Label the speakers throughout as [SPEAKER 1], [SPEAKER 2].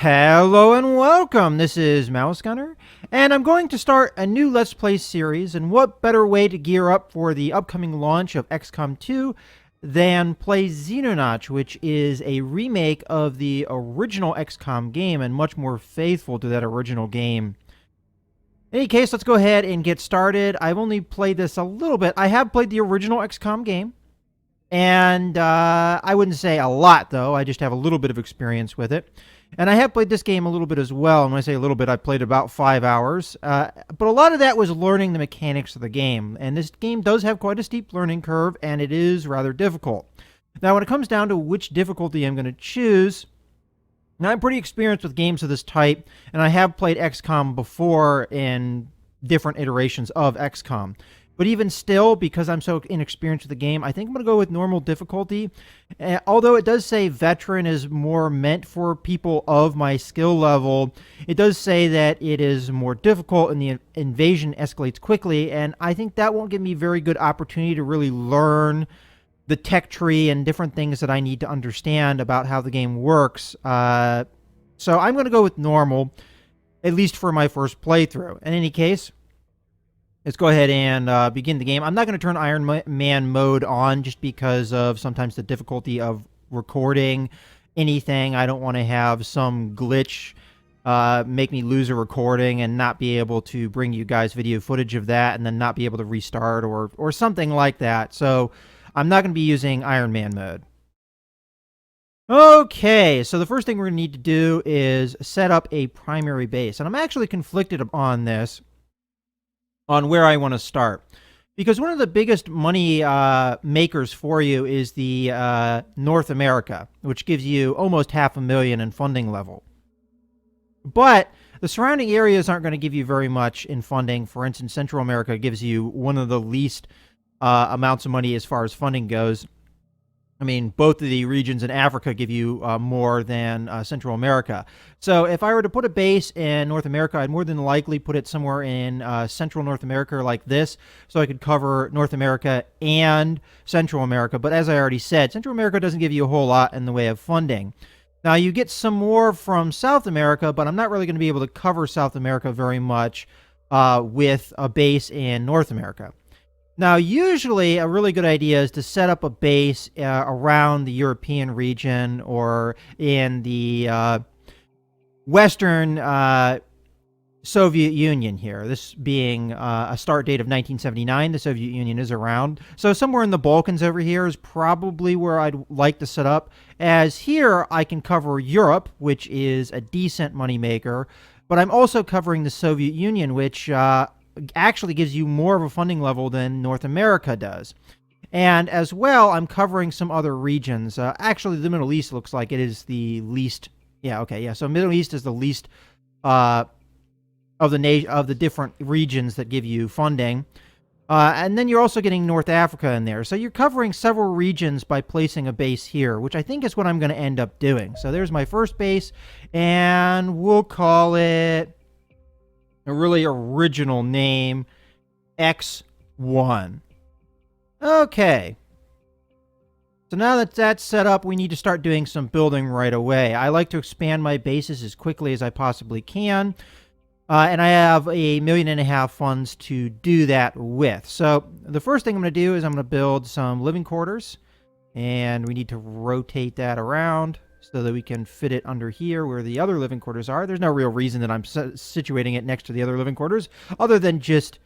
[SPEAKER 1] Hello and welcome, this is Mouse Gunner, and I'm going to start a new Let's Play series, and what better way to gear up for the upcoming launch of XCOM 2 than play Xenonauts, which is a remake of the original XCOM game and much more faithful to that original game. In any case, let's go ahead and get started. I've only played this a little bit. I have played the original XCOM game, and I wouldn't say a lot, though. I just have a little bit of experience with it. And I have played this game a little bit as well. And when I say a little bit, I played about 5 hours. But a lot of that was learning the mechanics of the game. And this game does have quite a steep learning curve, and it is rather difficult. Now, when it comes down to which difficulty I'm going to choose, now I'm pretty experienced with games of this type, and I have played XCOM before in different iterations of XCOM. But even still, because I'm so inexperienced with the game, I think I'm going to go with normal difficulty. Although it does say veteran is more meant for people of my skill level, it does say that it is more difficult and the invasion escalates quickly, and I think that won't give me very good opportunity to really learn the tech tree and different things that I need to understand about how the game works. So I'm going to go with normal, at least for my first playthrough. In any case, let's go ahead and begin the game. I'm not going to turn Iron Man mode on just because of sometimes the difficulty of recording anything. I don't want to have some glitch make me lose a recording and not be able to bring you guys video footage of that and then not be able to restart or something like that. So I'm not going to be using Iron Man mode. Okay, so the first thing we're going to need to do is set up a primary base. And I'm actually conflicted on this, on where I want to start. Because one of the biggest money makers for you is the North America, which gives you almost $500,000 in funding level. But the surrounding areas aren't going to give you very much in funding. For instance, Central America gives you one of the least amounts of money as far as funding goes. I mean, both of the regions in Africa give you more than Central America. So if I were to put a base in North America, I'd more than likely put it somewhere in Central North America like this, so I could cover North America and Central America. But as I already said, Central America doesn't give you a whole lot in the way of funding. Now, you get some more from South America, but I'm not really going to be able to cover South America very much with a base in North America. Now, usually a really good idea is to set up a base around the European region or in the Western Soviet Union here. This being a start date of 1979, the Soviet Union is around. So somewhere in the Balkans over here is probably where I'd like to set up, as here I can cover Europe, which is a decent moneymaker, but I'm also covering the Soviet Union, which actually gives you more of a funding level than North America does. And as well, I'm covering some other regions. Actually, the Middle East looks like it is the least. Yeah, okay, yeah. So Middle East is the least of the different regions that give you funding. And then you're also getting North Africa in there. So you're covering several regions by placing a base here, which I think is what I'm going to end up doing. So there's my first base, and we'll call it a really original name, X1. Okay. So now that that's set up, we need to start doing some building right away. I like to expand my bases as quickly as I possibly can. And I have $1.5 million funds to do that with. So the first thing I'm going to do is I'm going to build some living quarters. And we need to rotate that around so that we can fit it under here where the other living quarters are. There's no real reason that I'm situating it next to the other living quarters, other than just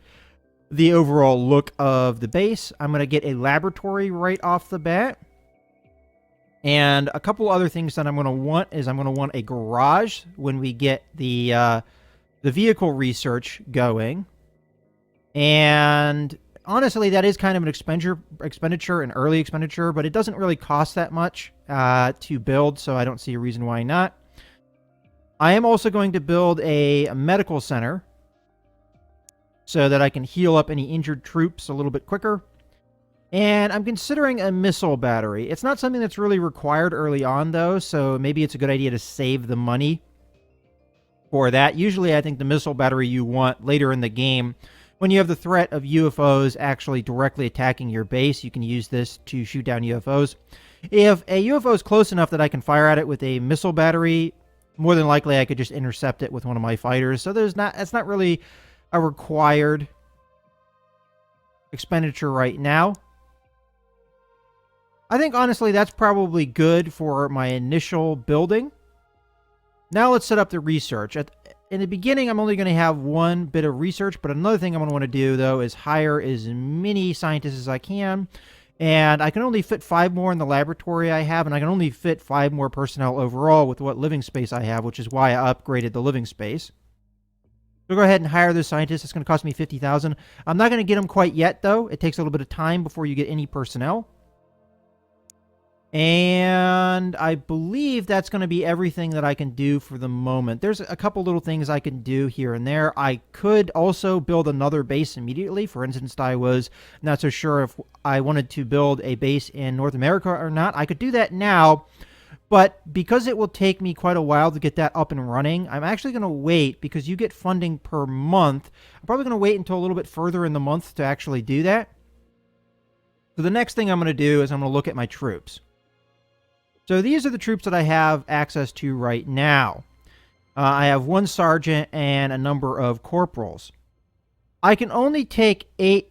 [SPEAKER 1] the overall look of the base. I'm going to get a laboratory right off the bat. And a couple other things that I'm going to want is I'm going to want a garage when we get the vehicle research going. And honestly, that is kind of an expenditure, an early expenditure, but it doesn't really cost that much to build, so I don't see a reason why not. I am also going to build a medical center so that I can heal up any injured troops a little bit quicker. And I'm considering a missile battery. It's not something that's really required early on, though, so maybe it's a good idea to save the money for that. Usually, I think the missile battery you want later in the game, when you have the threat of UFOs actually directly attacking your base, you can use this to shoot down UFOs. If a UFO is close enough that I can fire at it with a missile battery, more than likely I could just intercept it with one of my fighters. So that's not really a required expenditure right now. I think, honestly, that's probably good for my initial building. Now let's set up the research. In the beginning, I'm only going to have one bit of research, but another thing I'm going to want to do, though, is hire as many scientists as I can. And I can only fit 5 more in the laboratory I have, and I can only fit 5 more personnel overall with what living space I have, which is why I upgraded the living space. So go ahead and hire those scientists. It's going to cost me $50,000. I'm not going to get them quite yet, though. It takes a little bit of time before you get any personnel. And I believe that's going to be everything that I can do for the moment. There's a couple little things I can do here and there. I could also build another base immediately. For instance, I was not so sure if I wanted to build a base in North America or not. I could do that now, but because it will take me quite a while to get that up and running, I'm actually going to wait because you get funding per month. I'm probably going to wait until a little bit further in the month to actually do that. So the next thing I'm going to do is I'm going to look at my troops. So these are the troops that I have access to right now. I have 1 sergeant and a number of corporals. I can only take 8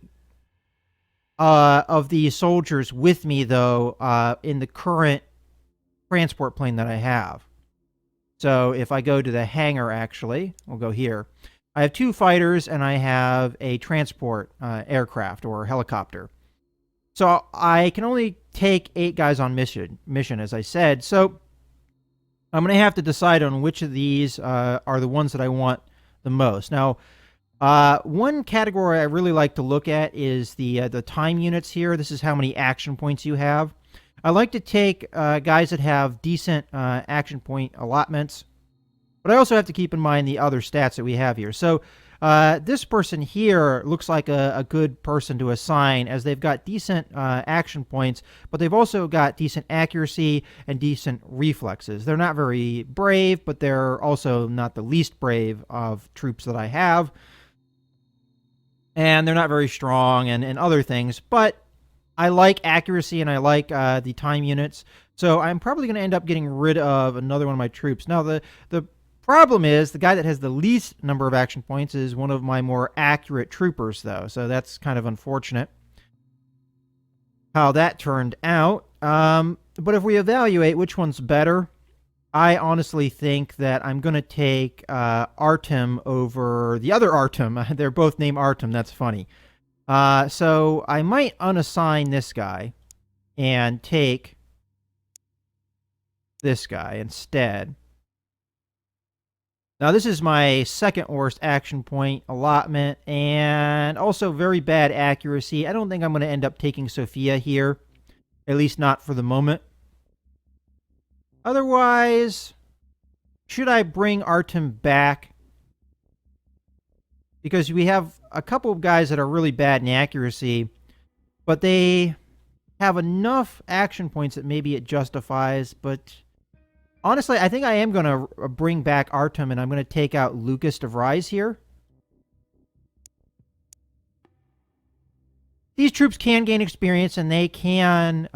[SPEAKER 1] of these soldiers with me, though, in the current transport plane that I have. So if I go to the hangar, actually, we'll go here. I have 2 fighters and I have a transport aircraft or helicopter. So I can only take 8 guys on mission, as I said. So I'm going to have to decide on which of these are the ones that I want the most. Now, one category I really like to look at is the time units here. This is how many action points you have. I like to take guys that have decent action point allotments, but I also have to keep in mind the other stats that we have here. So this person here looks like a good person to assign, as they've got decent action points, but they've also got decent accuracy and decent reflexes. They're not very brave, but they're also not the least brave of troops that I have. And they're not very strong and other things, but I like accuracy and I like the time units. So I'm probably going to end up getting rid of another one of my troops. Now, the problem is the guy that has the least number of action points is one of my more accurate troopers, though. So that's kind of unfortunate how that turned out. But if we evaluate which one's better, I honestly think that I'm going to take Artem over the other Artem. They're both named Artem. That's funny. So I might unassign this guy and take this guy instead. Now, this is my second worst action point allotment, and also very bad accuracy. I don't think I'm going to end up taking Sophia here, at least not for the moment. Otherwise, should I bring Artem back? Because we have a couple of guys that are really bad in accuracy, but they have enough action points that maybe it justifies, but honestly, I think I am going to bring back Artem, and I'm going to take out Lucas DeVries here. These troops can gain experience, and they can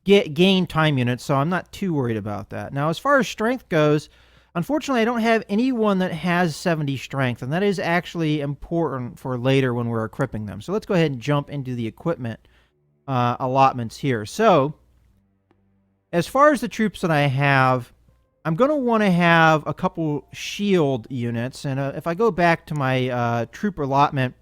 [SPEAKER 1] gain time units, so I'm not too worried about that. Now, as far as strength goes, unfortunately, I don't have anyone that has 70 strength, and that is actually important for later when we're equipping them. So let's go ahead and jump into the equipment allotments here. So, as far as the troops that I have, I'm going to want to have a couple shield units. And if I go back to my troop allotment,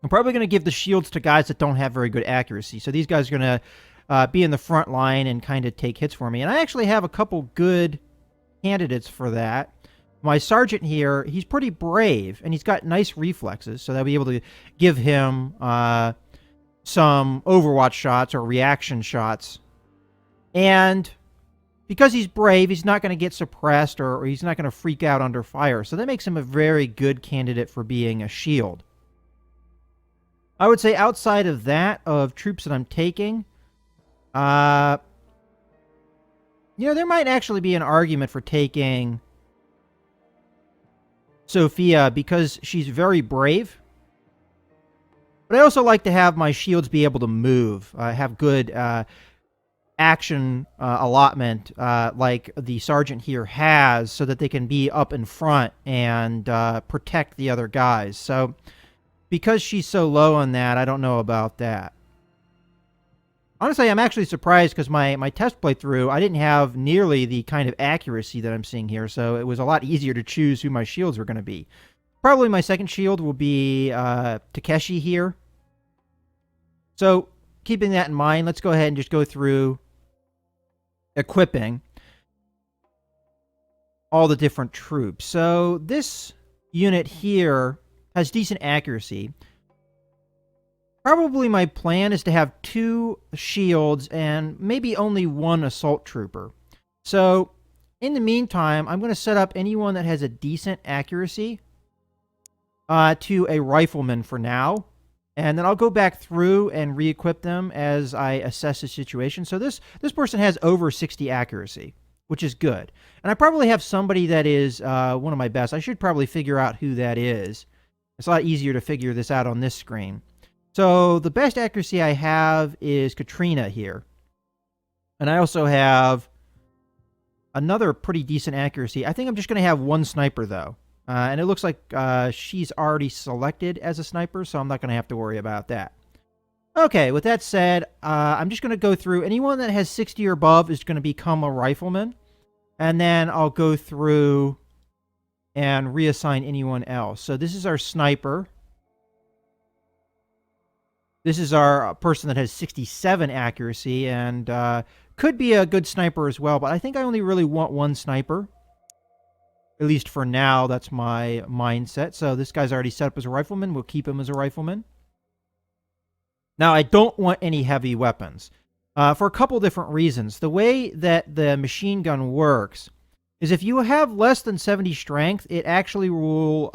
[SPEAKER 1] I'm probably going to give the shields to guys that don't have very good accuracy. So these guys are going to be in the front line and kind of take hits for me. And I actually have a couple good candidates for that. My sergeant here, he's pretty brave, and he's got nice reflexes, so they'll be able to give him some Overwatch shots or reaction shots. And because he's brave, he's not going to get suppressed or he's not going to freak out under fire. So that makes him a very good candidate for being a shield. I would say outside of that, of troops that I'm taking, there might actually be an argument for taking Sophia because she's very brave. But I also like to have my shields be able to move, have good action allotment like the sergeant here has, so that they can be up in front and protect the other guys. So because she's so low on that, I don't know about that. Honestly, I'm actually surprised because my test playthrough, I didn't have nearly the kind of accuracy that I'm seeing here, so it was a lot easier to choose who my shields were going to be. Probably my second shield will be Takeshi here. So keeping that in mind, let's go ahead and just go through equipping all the different troops. So this unit here has decent accuracy. Probably my plan is to have 2 shields and maybe only 1 assault trooper. So in the meantime, I'm going to set up anyone that has a decent accuracy to a rifleman for now. And then I'll go back through and re-equip them as I assess the situation. So this person has over 60 accuracy, which is good. And I probably have somebody that is one of my best. I should probably figure out who that is. It's a lot easier to figure this out on this screen. So the best accuracy I have is Katrina here. And I also have another pretty decent accuracy. I think I'm just going to have 1 sniper, though. And it looks like she's already selected as a sniper, so I'm not going to have to worry about that. Okay, with that said, I'm just going to go through. Anyone that has 60 or above is going to become a rifleman. And then I'll go through and reassign anyone else. So this is our sniper. This is our person that has 67 accuracy and could be a good sniper as well, but I think I only really want 1 sniper. At least for now, that's my mindset. So this guy's already set up as a rifleman. We'll keep him as a rifleman. Now, I don't want any heavy weapons for a couple different reasons. The way that the machine gun works is if you have less than 70 strength, it actually will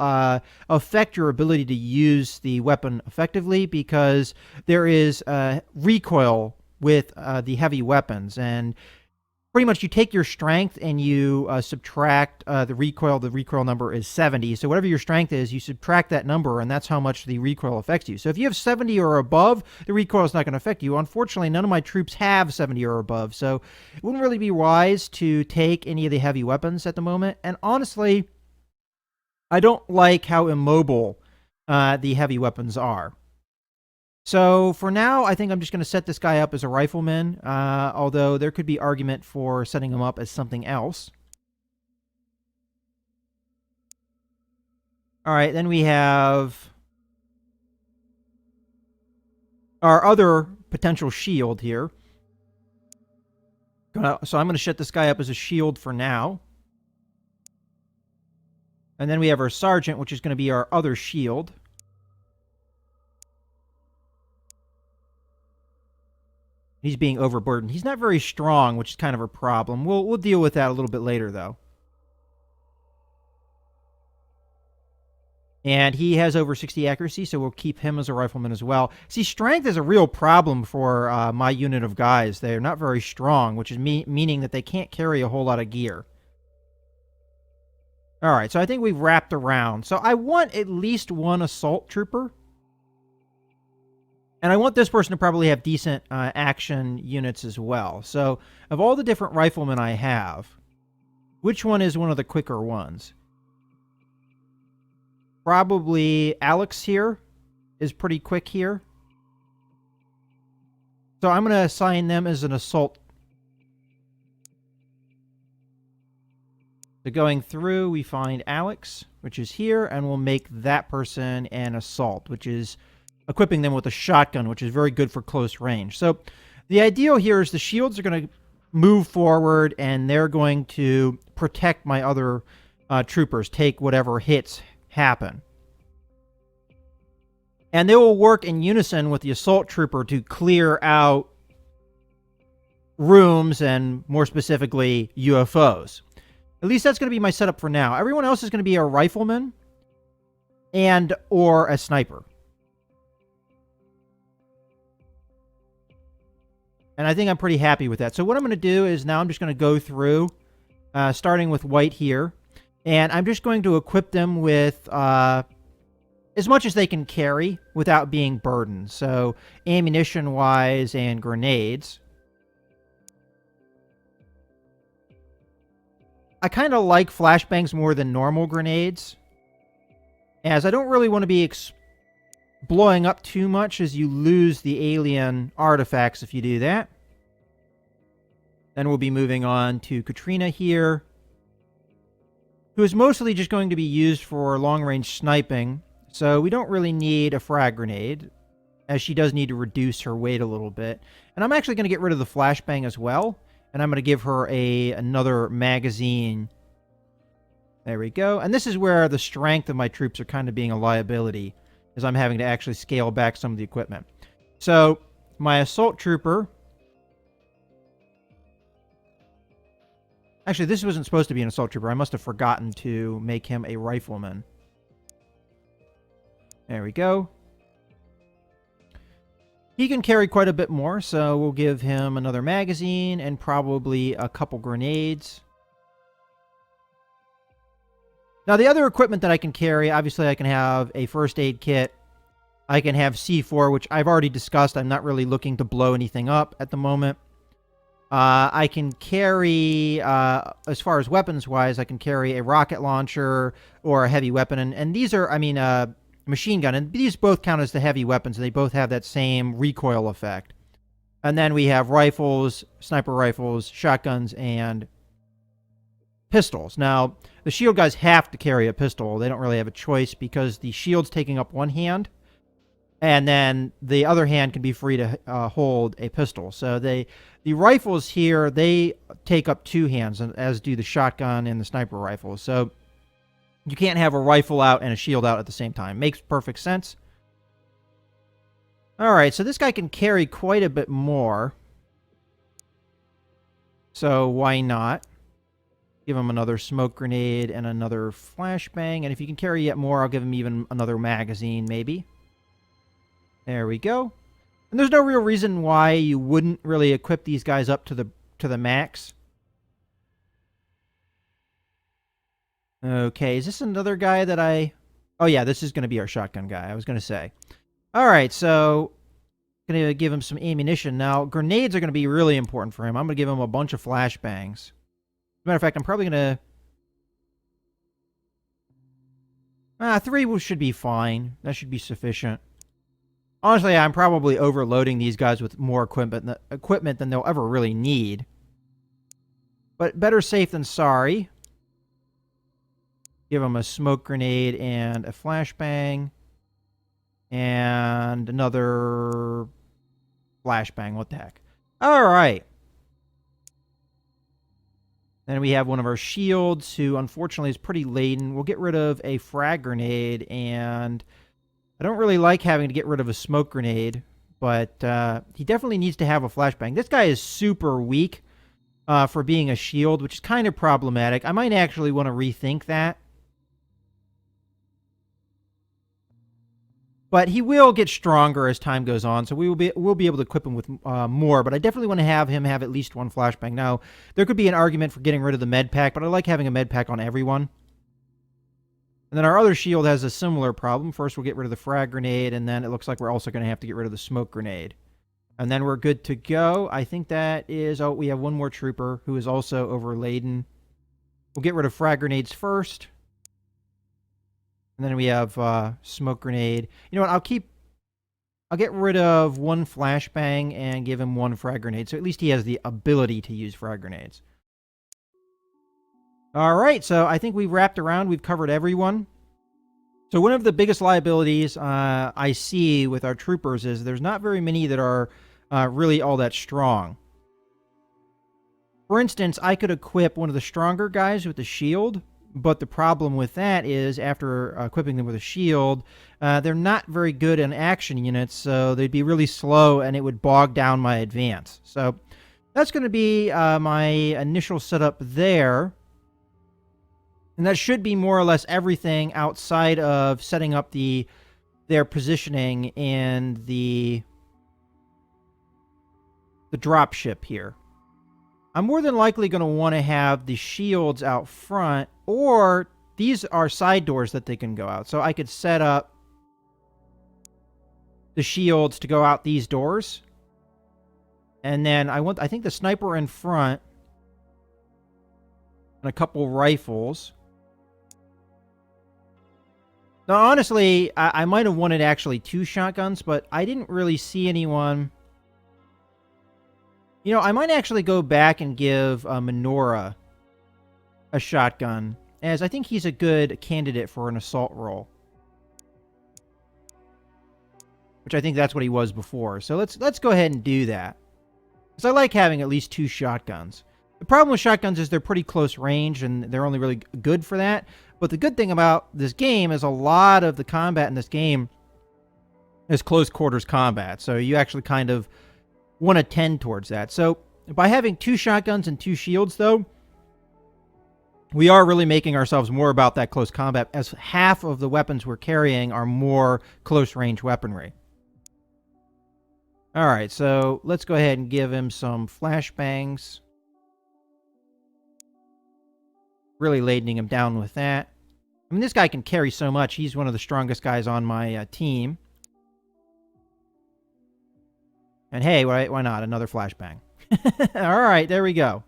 [SPEAKER 1] affect your ability to use the weapon effectively, because there is recoil with the heavy weapons. And pretty much you take your strength and you subtract the recoil. The recoil number is 70. So whatever your strength is, you subtract that number, and that's how much the recoil affects you. So if you have 70 or above, the recoil is not going to affect you. Unfortunately, none of my troops have 70 or above, so it wouldn't really be wise to take any of the heavy weapons at the moment. And honestly, I don't like how immobile the heavy weapons are. So for now, I think I'm just going to set this guy up as a rifleman, although there could be argument for setting him up as something else. All right, then we have our other potential shield here. So I'm going to set this guy up as a shield for now. And then we have our sergeant, which is going to be our other shield. He's being overburdened. He's not very strong, which is kind of a problem. We'll deal with that a little bit later, though. And he has over 60 accuracy, so we'll keep him as a rifleman as well. See, strength is a real problem for my unit of guys. They're not very strong, which is meaning that they can't carry a whole lot of gear. All right, so I think we've wrapped around. So I want at least 1 assault trooper. And I want this person to probably have decent action units as well. So of all the different riflemen I have, which one is one of the quicker ones? Probably Alex here is pretty quick here. So I'm going to assign them as an assault. So going through, we find Alex, which is here, and we'll make that person an assault, which is equipping them with a shotgun, which is very good for close range. So the ideal here is the shields are going to move forward, and they're going to protect my other troopers, take whatever hits happen. And they will work in unison with the assault trooper to clear out rooms and, more specifically, UFOs. At least that's going to be my setup for now. Everyone else is going to be a rifleman and or a sniper. And I think I'm pretty happy with that. So what I'm going to do is now I'm just going to go through, starting with white here. And I'm just going to equip them with as much as they can carry without being burdened. So ammunition-wise and grenades. I kind of like flashbangs more than normal grenades, as I don't really want to be blowing up too much, as you lose the alien artifacts if you do that. Then we'll be moving on to Katrina here, who is mostly just going to be used for long-range sniping, so we don't really need a frag grenade, as she does need to reduce her weight a little bit. And I'm actually going to get rid of the flashbang as well, and I'm going to give her another magazine. There we go. And this is where the strength of my troops are kind of being a liability, as I'm having to actually scale back some of the equipment. So, my assault trooper... Actually, this wasn't supposed to be an assault trooper. I must have forgotten to make him a rifleman. There we go. He can carry quite a bit more, so we'll give him another magazine and probably a couple grenades. Now, the other equipment that I can carry, obviously I can have a first aid kit. I can have C4, which I've already discussed. I'm not really looking to blow anything up at the moment. I can carry, as far as weapons-wise, I can carry a rocket launcher or a heavy weapon. And these are, machine gun. And these both count as the heavy weapons. And they both have that same recoil effect. And then we have rifles, sniper rifles, shotguns, and pistols. Now, the shield guys have to carry a pistol. They don't really have a choice because the shield's taking up one hand. And then the other hand can be free to hold a pistol. So the rifles here, they take up two hands, as do the shotgun and the sniper rifles. So you can't have a rifle out and a shield out at the same time. Makes perfect sense. Alright, so this guy can carry quite a bit more. So why not? Give him another smoke grenade and another flashbang. And if you can carry yet more, I'll give him even another magazine, maybe. There we go. And there's no real reason why you wouldn't really equip these guys up to the max. Okay, is this another guy that I... Oh yeah, this is going to be our shotgun guy, I was going to say. Alright, so... going to give him some ammunition. Now, grenades are going to be really important for him. I'm going to give him a bunch of flashbangs. As a matter of fact, I'm probably going to... 3 should be fine. That should be sufficient. Honestly, I'm probably overloading these guys with more equipment than they'll ever really need. But better safe than sorry. Give them a smoke grenade and a flashbang. And another flashbang. What the heck? Alright. Then we have one of our shields, who unfortunately is pretty laden. We'll get rid of a frag grenade, and I don't really like having to get rid of a smoke grenade, but he definitely needs to have a flashbang. This guy is super weak for being a shield, which is kind of problematic. I might actually want to rethink that. But he will get stronger as time goes on, so we'll be able to equip him with more. But I definitely want to have him have at least one flashbang. Now, there could be an argument for getting rid of the med pack, but I like having a med pack on everyone. And then our other shield has a similar problem. First, we'll get rid of the frag grenade, and then it looks like we're also going to have to get rid of the smoke grenade. And then we're good to go. I think that is... Oh, we have one more trooper who is also overladen. We'll get rid of frag grenades first. And then we have smoke grenade. You know what? I'll get rid of one flashbang and give him one frag grenade. So at least he has the ability to use frag grenades. Alright, so I think we've wrapped around. We've covered everyone. So one of the biggest liabilities I see with our troopers is there's not very many that are really all that strong. For instance, I could equip one of the stronger guys with a shield. But the problem with that is, after equipping them with a shield, they're not very good in action units, so they'd be really slow, and it would bog down my advance. So that's going to be my initial setup there. And that should be more or less everything outside of setting up their positioning in the drop ship here. I'm more than likely going to want to have the shields out front, or these are side doors that they can go out. So I could set up the shields to go out these doors. And then I think the sniper in front and a couple rifles. Now, honestly, I might have wanted actually 2 shotguns, but I didn't really see anyone. You know, I might actually go back and give Menorah a shotgun, as I think he's a good candidate for an assault role. Which I think that's what he was before. So let's go ahead and do that. Because I like having at least 2 shotguns. The problem with shotguns is they're pretty close range, and they're only really good for that. But the good thing about this game is a lot of the combat in this game is close quarters combat. So you actually kind of want to tend towards that. So by having 2 shotguns and 2 shields, though, we are really making ourselves more about that close combat, as half of the weapons we're carrying are more close range weaponry. All right, so let's go ahead and give him some flashbangs. Really ladening him down with that. I mean, this guy can carry so much. He's one of the strongest guys on my team. And hey, why not? Another flashbang. All right, there we go.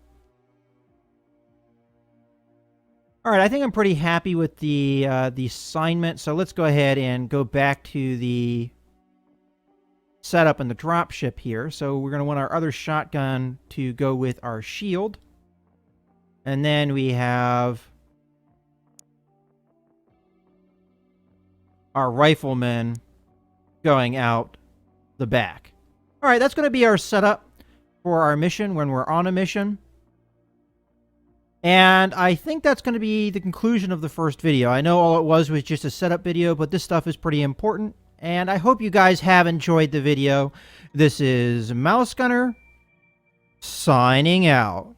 [SPEAKER 1] All right, I think I'm pretty happy with the assignment. So let's go ahead and go back to the setup in the dropship here. So we're going to want our other shotgun to go with our shield. And then we have our riflemen going out the back. All right, that's going to be our setup for our mission when we're on a mission. And I think that's going to be the conclusion of the first video. I know all it was just a setup video, but this stuff is pretty important. And I hope you guys have enjoyed the video. This is Mouse Gunner signing out.